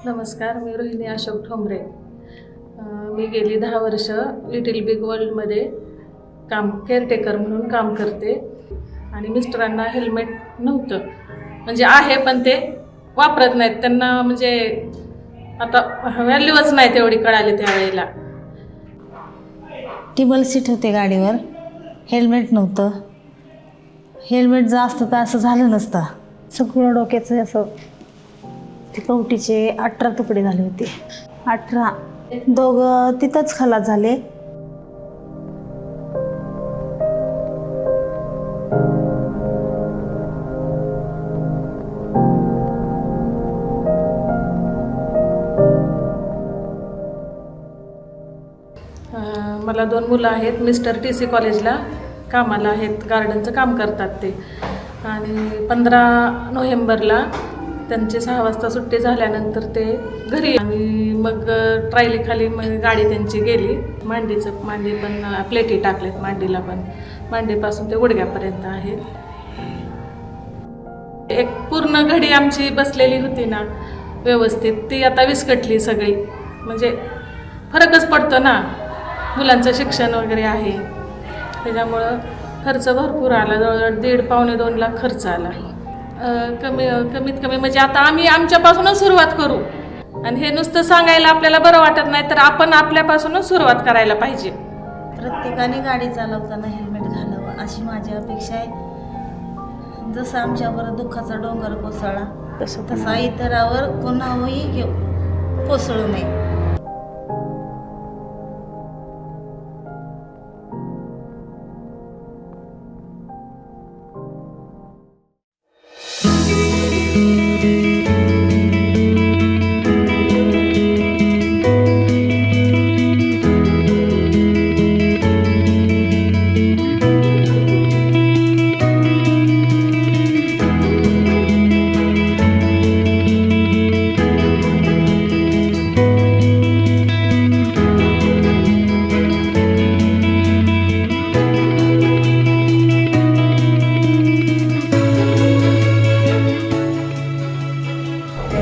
नमस्कार, मी रोहिणी अशोक ठोंबरे. मी गेली 10 वर्ष लिटिल बिग वर्ल्डमध्ये केअरटेकर म्हणून काम करते. आणि मिस्टरांना हेल्मेट नव्हतं, म्हणजे आहे पण ते वापरत नाहीत. त्यांना म्हणजे आता व्हॅल्यूच नाही तेवढी कळाली त्यावेळेला. टेबल सीट होते गाडीवर, हेल्मेट नव्हतं. हेल्मेट जर असतं तर असं झालं नसतं. सगळं डोक्याचं असं ते कवटीचे 18 तुकडे झाले होते. 18 दोघं तिथंच खलास झाले. मला 2 मुलं आहेत. मिस्टर TC कॉलेजला कामाला आहेत, गार्डनचं काम करतात ते. आणि 15 नोव्हेंबरला त्यांची 6 वाजता सुट्टी झाल्यानंतर ते घरी. आणि मग ट्रायलीखाली मग गाडी त्यांची गेली. मांडी पण प्लेटी टाकलेत मांडीला, पण मांडीपासून ते गुडघ्यापर्यंत आहेत. एक पूर्ण घडी आमची बसलेली होती ना व्यवस्थित, ती आता विस्कटली सगळी. म्हणजे फरकच पडतो ना, मुलांचं शिक्षण वगैरे आहे त्याच्यामुळं खर्च भरपूर आला. जवळजवळ 1.5-2 लाख खर्च आला. कमीत कमी म्हणजे आता आम्ही आमच्यापासूनच सुरुवात करू. आणि हे नुसतं सांगायला आपल्याला बरं वाटत नाही, तर आपण आपल्यापासूनच सुरुवात करायला पाहिजे. प्रत्येकाने गाडी चालवताना हेल्मेट घालावं अशी माझी अपेक्षा आहे. जसं आमच्यावर दुःखाचा डोंगर कोसळला तसा इतरावर कोणावरही कोसळू नये.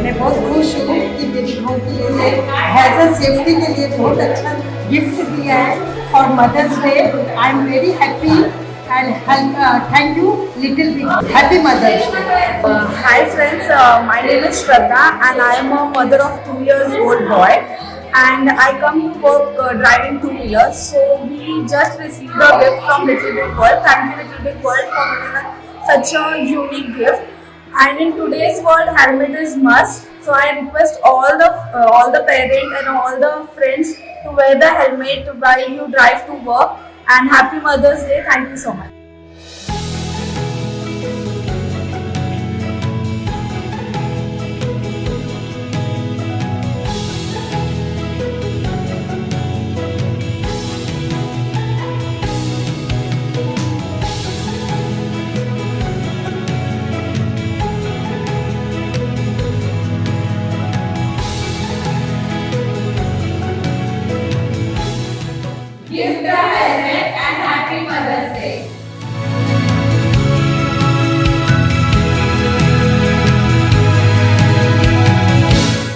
मैं बहुत खुश हूँ कि मेरी बहू के लिए हैज़ अ सेफ्टी के लिए बहुत अच्छा गिफ्ट दिया है for Mother's Day. I am very happy and thank you Little Big. Happy Mother's Day. Hi friends, my name is Shraddha and I am a mother of 2-year-old boy and I come to work driving 2-wheelers. So we just received a gift from Little Big World. Thank you Little Big World for giving us such a unique gift. And in today's world, helmet is must. So I request all the parents and all the friends to wear the helmet while you drive to work. And happy Mother's Day. Thank you so much. Gift